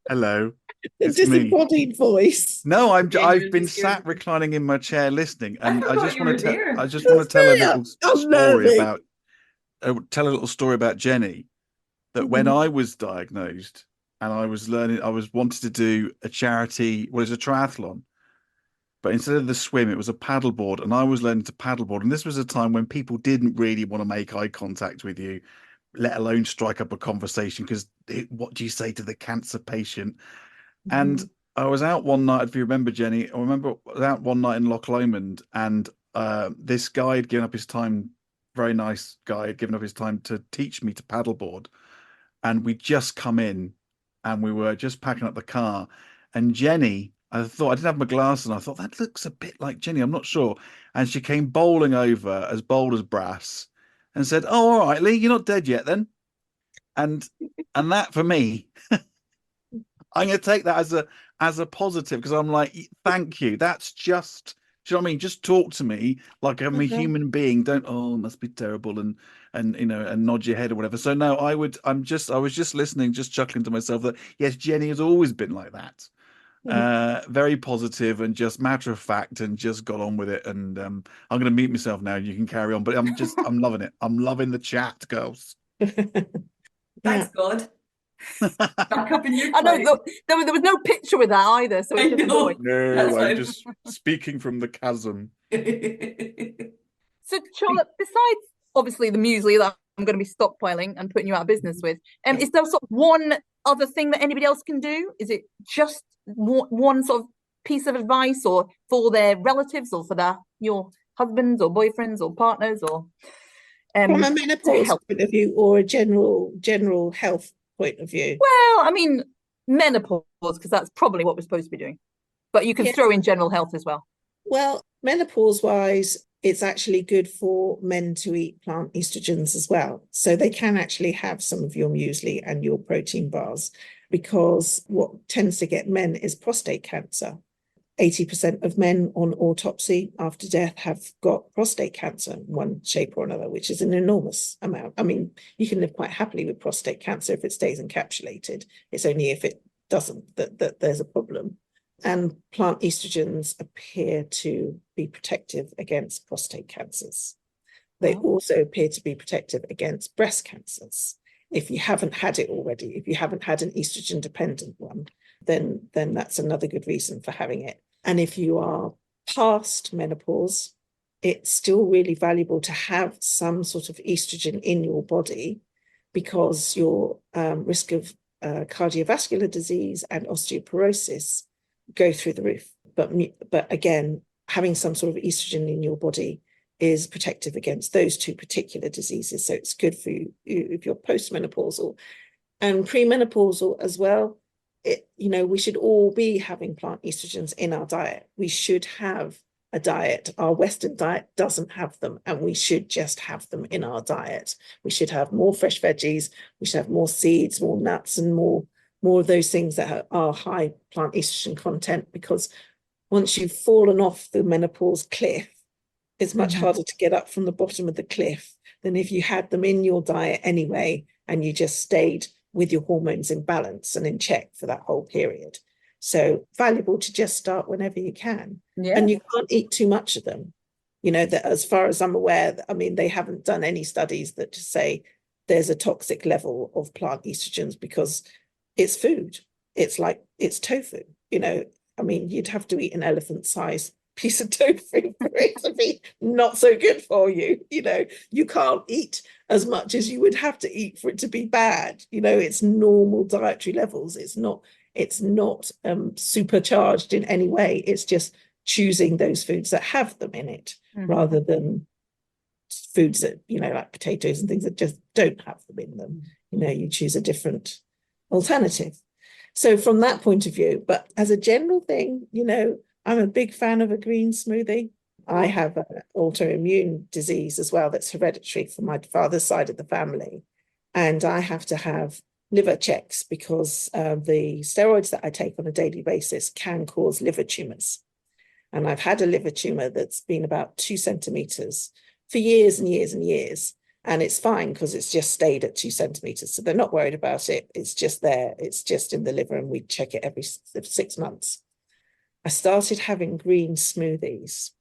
Hello. It's disembodied voice. No, I've been sat reclining in my chair listening, and I just want to tell a little story about Jenny. That when I was diagnosed and I was wanted to do a charity, well, it's a triathlon, but instead of the swim, it was a paddleboard, and I was learning to paddleboard. And this was a time when people didn't really want to make eye contact with you, let alone strike up a conversation, because what do you say to the cancer patient? And I was out one night, if you remember, Jenny, I was out one night in Loch Lomond, and this guy had given up his time very nice guy, had given up his time to teach me to paddleboard. And we just come in and we were just packing up the car. And Jenny, I thought, I didn't have my glasses and I thought, that looks a bit like Jenny, I'm not sure. And she came bowling over, as bold as brass, and said, "Oh, all right, Lee, you're not dead yet then." And that for me, I'm going to take that as a positive, because I'm like, thank you. That's just, do you know what I mean? Just talk to me like I'm a human being. Don't, oh, it must be terrible, and you know, and nod your head or whatever. So no, I was just listening, just chuckling to myself that yes, Jenny has always been like that. Very positive and just matter of fact, and just got on with it. And I'm going to mute myself now. You can carry on, but I'm loving it. I'm loving the chat, girls. Thanks, God. Back up in your I know there was no picture with that either, so it's just a voice. No, I'm just speaking from the chasm. So, Charlotte, besides obviously the muesli that I'm going to be stockpiling and putting you out of business with, is there sort of one other thing that anybody else can do? Is it just one sort of piece of advice, or for their relatives, or for your husbands or boyfriends or partners, or from a menopause point of view, or a general health point of view? Well, I mean, menopause, because that's probably what we're supposed to be doing. But you can throw in general health as well. Well, menopause-wise, it's actually good for men to eat plant estrogens as well. So they can actually have some of your muesli and your protein bars, because what tends to get men is prostate cancer. 80% of men on autopsy after death have got prostate cancer in one shape or another, which is an enormous amount. I mean, you can live quite happily with prostate cancer if it stays encapsulated. It's only if it doesn't that there's a problem. And plant estrogens appear to be protective against prostate cancers. They also appear to be protective against breast cancers. If you haven't had it already, if you haven't had an estrogen dependent one, then that's another good reason for having it. And if you are past menopause, it's still really valuable to have some sort of estrogen in your body, because your risk of cardiovascular disease and osteoporosis go through the roof. But again, having some sort of estrogen in your body is protective against those two particular diseases. So it's good for you if you're postmenopausal and premenopausal as well. We should all be having plant estrogens in our diet. We should have a diet. Our Western diet doesn't have them, and we should just have them in our diet. We should have more fresh veggies. We should have more seeds, more nuts, and more of those things that are high plant estrogen content, because once you've fallen off the menopause cliff, it's much harder to get up from the bottom of the cliff than if you had them in your diet anyway, and you just stayed with your hormones in balance and in check for that whole period. So valuable to just start whenever you can. Yeah. And you can't eat too much of them. That as far as I'm aware, I mean, they haven't done any studies that to say there's a toxic level of plant estrogens, because it's food. It's like, it's tofu. I mean, you'd have to eat an elephant-sized piece of tofu for it to be not so good for you. You can't eat as much as you would have to eat for it to be bad. It's normal dietary levels. It's not supercharged in any way. It's just choosing those foods that have them in it, rather than foods that, like potatoes and things that just don't have them in them. You choose a different alternative. So from that point of view, but as a general thing, I'm a big fan of a green smoothie. I have an autoimmune disease as well that's hereditary from my father's side of the family. And I have to have liver checks, because the steroids that I take on a daily basis can cause liver tumors. And I've had a liver tumor that's been about 2 centimeters for years and years and years. And it's fine, because it's just stayed at 2 centimeters. So they're not worried about it. It's just there. It's just in the liver, and we check it every 6 months. I started having green smoothies,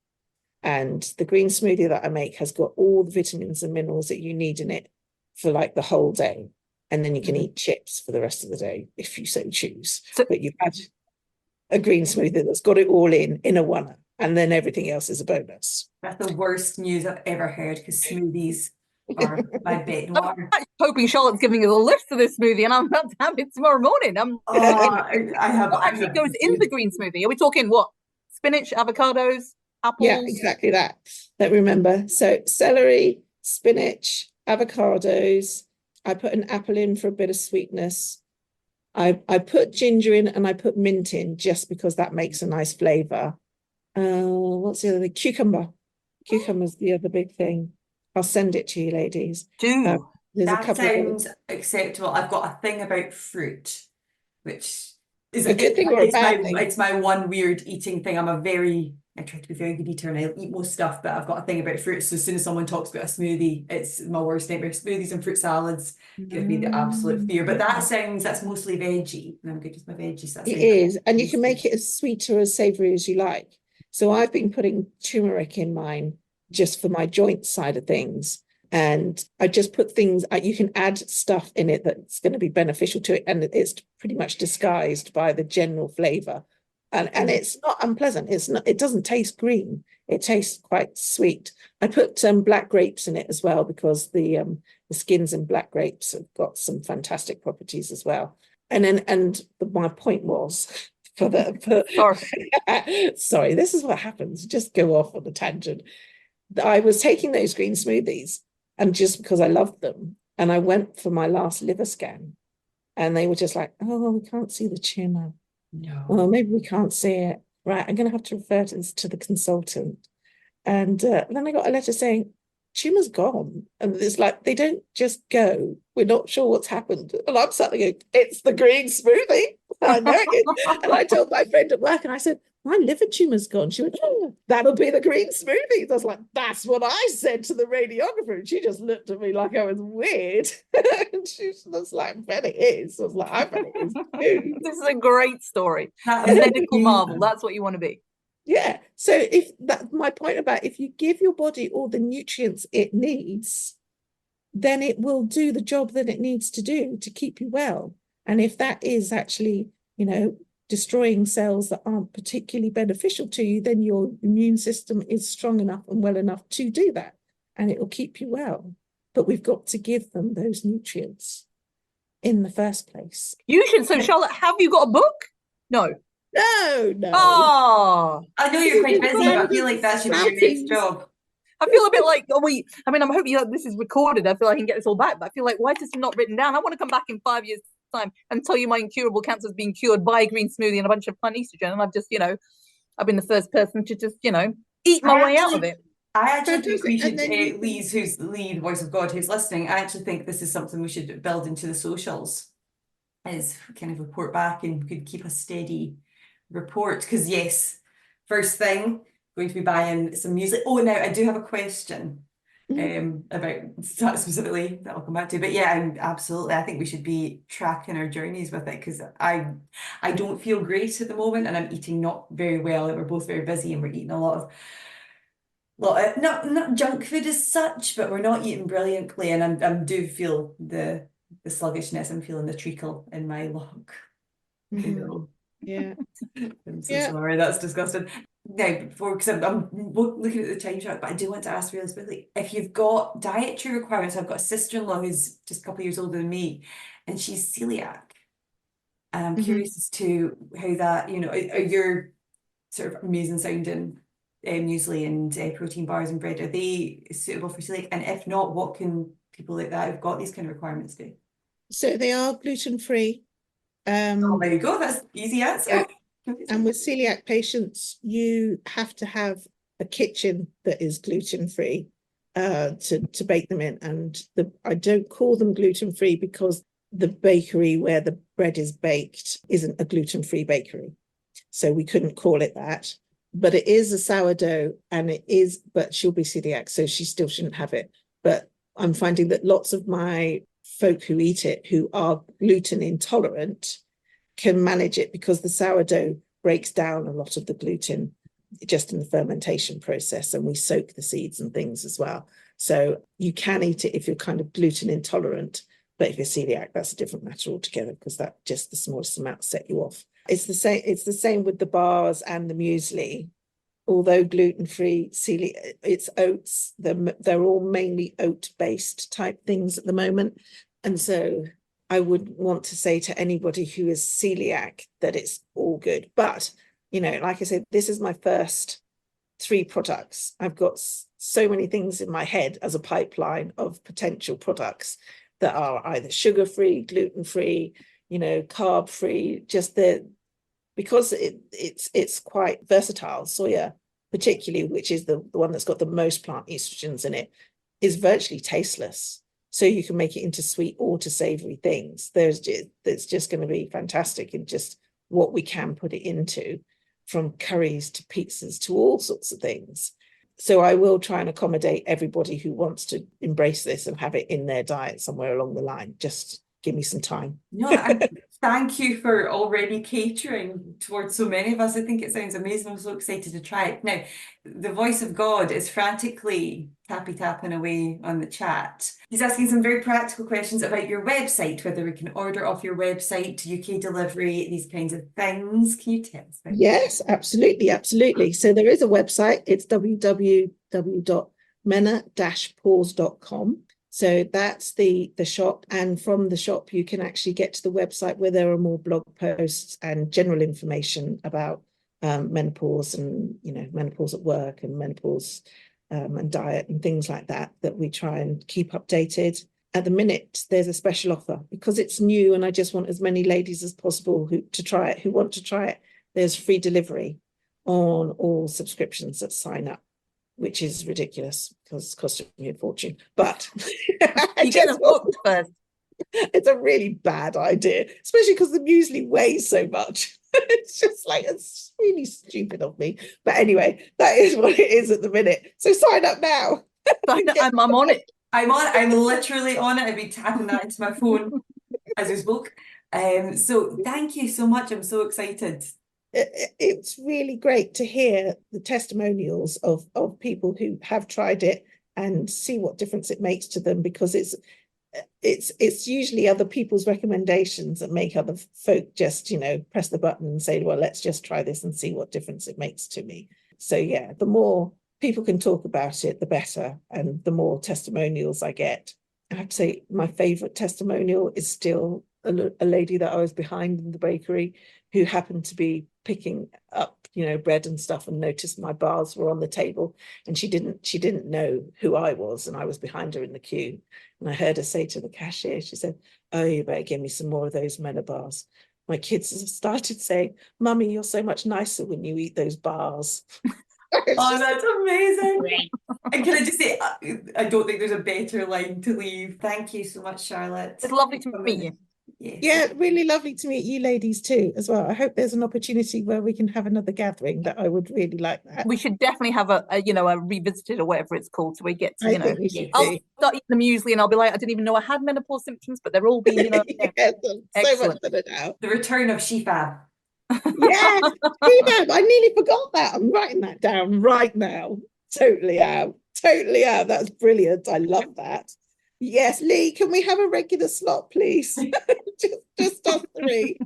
and the green smoothie that I make has got all the vitamins and minerals that you need in it for like the whole day. And then you can eat chips for the rest of the day if you so choose. But you've had a green smoothie that's got it all in a one, and then everything else is a bonus. That's the worst news I've ever heard, because smoothies are my bit noir. I'm hoping Charlotte's giving us a list of this smoothie, and I'm about to have it tomorrow morning. What actually goes in the green smoothie? Are we talking what? Spinach, avocados, apples? Yeah, exactly that. Remember, so celery, spinach, avocados. I put an apple in for a bit of sweetness. I put ginger in and I put mint in just because that makes a nice flavour. What's the other thing? Cucumber. Cucumber's the other big thing. I'll send it to you, ladies. Do. There's a That couple of sounds acceptable. I've got a thing about fruit, which is A good thing or a bad thing? It's my one weird eating thing. I try to be a very good eater and I eat most stuff, but I've got a thing about fruit. So as soon as someone talks about a smoothie, it's my worst nightmare. Smoothies and fruit salads give me the absolute fear. But that's mostly veggie, and I'm good with my veggies. So It is, and you can make it as sweet or as savoury as you like. So I've been putting turmeric in mine just for my joint side of things. And I just put things, you can add stuff in it that's going to be beneficial to it. And it's pretty much disguised by the general flavour. And it's not unpleasant. It doesn't taste green. It tastes quite sweet. I put black grapes in it as well because the skins in black grapes have got some fantastic properties as well. And my point was sorry, this is what happens. Just go off on a tangent. I was taking those green smoothies, and just because I loved them, and I went for my last liver scan, and they were just like, "Oh, we can't see the tumour. No. Well, maybe we can't see it. Right, I'm going to have to refer to the consultant." And then I got a letter saying, "Tumour's gone." And it's like, they don't just go, "We're not sure what's happened." And I'm sat there going, "It's the green smoothie." I know it is. And I told my friend at work, and I said, "My liver tumour's gone." She went, "Oh, that'll be the green smoothies." I was like, "That's what I said to the radiographer." And she just looked at me like I was weird. And she was like, "Bet it is." I was like, "I bet it is too." This is a great story. A medical marvel. That's what you want to be. Yeah. So if that, my point about, if you give your body all the nutrients it needs, then it will do the job that it needs to do to keep you well. And if that is actually, destroying cells that aren't particularly beneficial to you, then your immune system is strong enough and well enough to do that, and it will keep you well. But we've got to give them those nutrients in the first place. You should. So, Charlotte, have you got a book? No. No. Oh, I know you're quite busy, but I feel like that should be your next job. I feel a bit like, I'm hoping this is recorded. I feel like I can get this all back, but I feel like, why is this not written down? I want to come back in 5 years' time and tell you my incurable cancer is being cured by a green smoothie and a bunch of plant estrogen. And I've just, I've been the first person to just, eat my way out of it. I actually think we should, Lee's, who's Lee, the voice of God, who's listening, I actually think this is something we should build into the socials, is kind of report back, and we could keep a steady report. Because yes, first thing, going to be buying some music. Oh, now I do have a question about that specifically that I'll come back to. But yeah, absolutely, I think we should be tracking our journeys with it, because I don't feel great at the moment, and I'm eating not very well, and we're both very busy, and we're eating a lot of not junk food as such, but we're not eating brilliantly, and I do feel the sluggishness. I'm feeling the treacle in my lung. Yeah. I'm so sorry, that's disgusting. Now, because I'm looking at the time chart, but I do want to ask really quickly, if you've got dietary requirements. I've got a sister-in-law who's just a couple of years older than me, and she's celiac, and I'm curious as to how that, are your sort of amazing sounding muesli and protein bars and bread, are they suitable for celiac? And if not, what can people like that who've got these kind of requirements do? So they are gluten-free. There you go, that's easy answer. Yeah. And with celiac patients, you have to have a kitchen that is gluten-free to bake them in. And I don't call them gluten-free because the bakery where the bread is baked isn't a gluten-free bakery. So we couldn't call it that. But it is a sourdough, but she'll be celiac, so she still shouldn't have it. But I'm finding that lots of my folk who eat it, who are gluten intolerant, can manage it, because the sourdough breaks down a lot of the gluten just in the fermentation process, and we soak the seeds and things as well. So you can eat it if you're kind of gluten intolerant, but if you're celiac, that's a different matter altogether, because that just the smallest amount set you off. It's the same with the bars and the muesli. Although gluten-free, celiac, it's oats. They're all mainly oat-based type things at the moment, and so I would want to say to anybody who is celiac that it's all good. But, like I said, this is my first 3 products. I've got so many things in my head as a pipeline of potential products that are either sugar-free, gluten-free, carb-free, because it's quite versatile. Soya, particularly, which is the one that's got the most plant estrogens in it, is virtually tasteless. So you can make it into sweet or to savory things. It's just going to be fantastic in just what we can put it into, from curries to pizzas to all sorts of things. So I will try and accommodate everybody who wants to embrace this and have it in their diet somewhere along the line. Just give me some time. No, and thank you for already catering towards so many of us. I think it sounds amazing. I'm so excited to try it. Now, the voice of God is frantically tapping away on the chat. He's asking some very practical questions about your website, whether we can order off your website, UK delivery, these kinds of things. Can you tell us about Yes, absolutely. So there is a website. It's www.mena-pause.com. So that's the shop, and from the shop you can actually get to the website where there are more blog posts and general information about menopause and menopause at work and menopause and diet and things like that we try and keep updated. At the minute, there's a special offer because it's new, and I just want as many ladies as possible who want to try it. There's free delivery on all subscriptions that sign up, which is ridiculous because it's costing me a fortune. But you get a book first. It's a really bad idea, especially because the muesli weighs so much. It's just like, it's really stupid of me. But anyway, that is what it is at the minute. So sign up now. I'm on it. I'm literally on it. I've been tapping that into my phone as we spoke. So thank you so much. I'm so excited. It's really great to hear the testimonials of people who have tried it and see what difference it makes to them, because it's usually other people's recommendations that make other folk just press the button and say, well, let's just try this and see what difference it makes to me. So yeah, the more people can talk about it, the better, and the more testimonials I get. I have to say my favorite testimonial is still a lady that I was behind in the bakery who happened to be picking up bread and stuff and noticed my bars were on the table, and she didn't know who I was, and I was behind her in the queue, and I heard her say to the cashier, she said, oh, you better give me some more of those Mena bars. My kids have started saying, Mummy, you're so much nicer when you eat those bars. Oh, that's amazing. And can I just say, I don't think there's a better line to leave. Thank you so much, Charlotte. It's lovely to meet you. Yes. Yeah, really lovely to meet you ladies too as well. I hope there's an opportunity where we can have another gathering. That I would really like that. We should definitely have a revisited or whatever it's called, so we get to, I think we should I'll do. start eating the muesli and I'll be like, I didn't even know I had menopause symptoms, but they're all being, Yeah, so much excellent. better now. The return of Shifab. Yeah, I nearly forgot that. I'm writing that down right now. Totally am. That's brilliant. I love that. Yes, Lee, can we have a regular slot, please? just us three.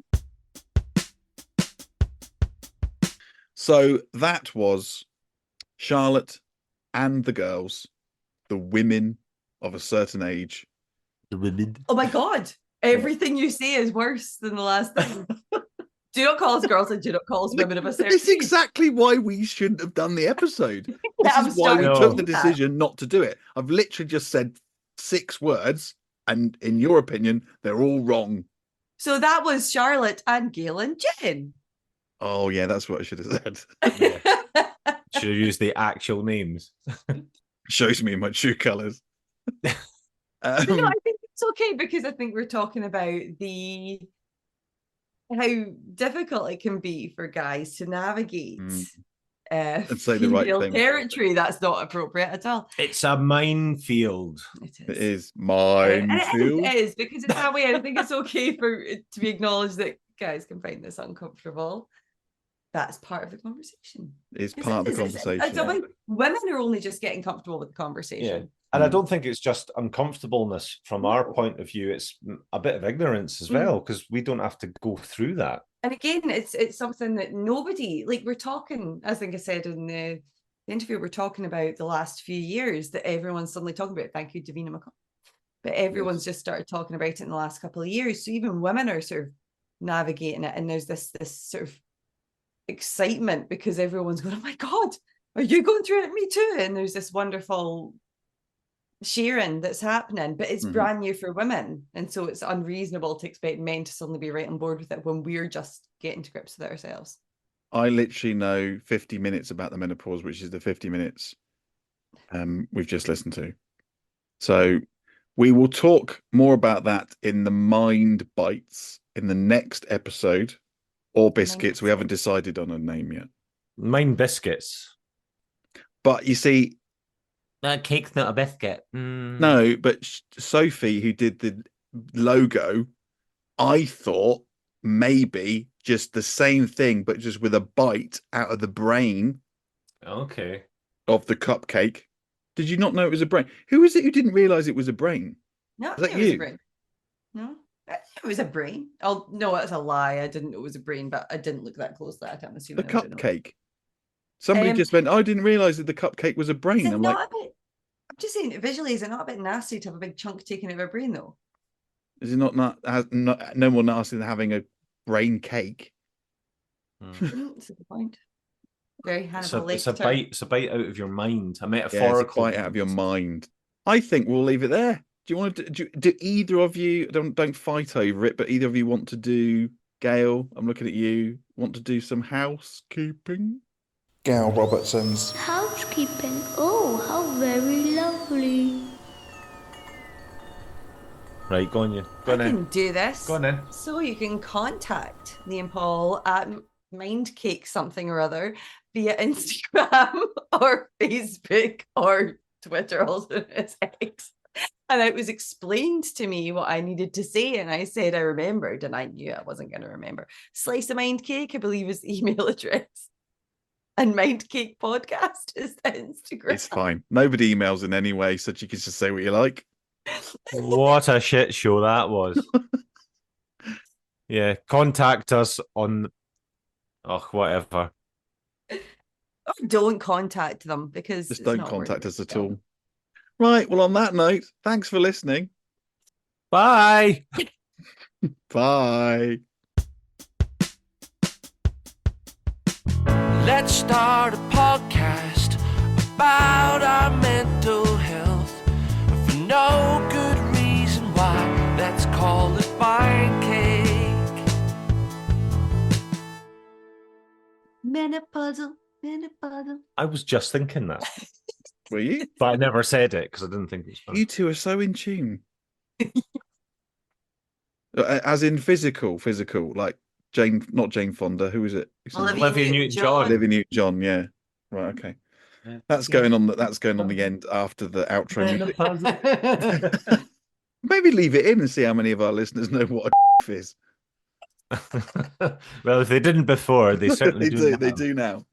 So that was Charlotte and the girls, the women of a certain age. The women. Oh my God. Everything you say is worse than the last thing. Do not call us girls and do not call us women of a certain age. It's exactly why we shouldn't have done the episode. Yeah, This is why we starting took to the do that. decision not to do it. I've literally just said 6 words, and in your opinion, they're all wrong. So that was Charlotte and Gail and Jen. Oh, yeah, that's what I should have said. Should have used the actual names. Shows me my true colours. No, I think it's okay, because I think we're talking about how difficult it can be for guys to navigate And say the right female thing. territory. That's not appropriate at all. It's a minefield. It is minefield. It is, because it's that way. I think it's okay for it to be acknowledged that guys can find this uncomfortable. That's part of the conversation. It's part of the conversation. Women are only just getting comfortable with the conversation. And I don't think it's just uncomfortableness from our point of view. It's a bit of ignorance as well, because we don't have to go through that. And again, it's something that nobody, like, we're talking, I think I said in the interview, we're talking about the last few years that everyone's suddenly talking about. Thank you, Davina McCall. But everyone's just started talking about it in the last couple of years. So even women are sort of navigating it. And there's this sort of excitement because everyone's going, oh my God, are you going through it? Me too. And there's this wonderful sharing that's happening, but it's Mhm. brand new for women. And so it's unreasonable to expect men to suddenly be right on board with it when we're just getting to grips with it ourselves. I literally know 50 minutes about the menopause, which is the 50 minutes we've just listened to. So we will talk more about that in the Mind Bites in the next episode, or biscuits. We haven't decided on a name yet. Mind biscuits. But you see, That cake's not a biscuit. no, but Sophie, who did the logo, I thought maybe just the same thing, but just with a bite out of the brain Okay. of the cupcake. Did you not know it was a brain? Who is it who didn't realize it was a brain? No, Is that it was a you? brain. No, it was a brain. Oh no, that's a lie. I didn't know it was a brain, but I didn't look that close. That I'm The assuming I would know. cupcake. Somebody just went, I didn't realize that the cupcake was a Is brain. it I'm not like, a bit? I'm just saying, visually, is it not a bit nasty to have a big chunk taken out of a brain, though? is it not no more nasty than having a brain cake? That's a good point. Very Hannibal It's a Lecter. bite. It's a bite out of your mind. A Yeah, it's a metaphorical bite out of your mind. I think we'll leave it there. Do you want to do either of you don't fight over it, but either of you want to do, Gail, I'm looking at you, want to do some housekeeping? Gail Robertson's Housekeeping. Oh, how very lovely. Right, go on you. Go I on in. can do this. Go on in. So you can contact me and Paul at Mindcake something or other via Instagram or Facebook or Twitter, also known as X. And it was explained to me what I needed to say, and I said I remembered, and I knew I wasn't going to remember. Slice of Mind Cake, I believe, is the email address. And Mind Cake Podcast is the Instagram. It's fine. Nobody emails in any way, so you can just say what you like. What a shit show that was. Yeah, contact us on. Oh, whatever. Or don't contact them because Just it's don't not contact worth us it. at all. Right. Well, on that note, thanks for listening. Bye. Bye. Let's start a podcast about our mental health for no good reason why. Let's call it Mind Cake. Menopause. I was just thinking that, Were you? but I never said it because I didn't think it was funny. You two are so in tune. As in physical, like not Jane Fonda. Who is it? Olivia Newton-John. Olivia Newton-John. Yeah. Right. Okay. That's going on. That's going on the end after the outro music. Maybe leave it in and see how many of our listeners know what a is. Well, if they didn't before, they certainly they do. do. They do now.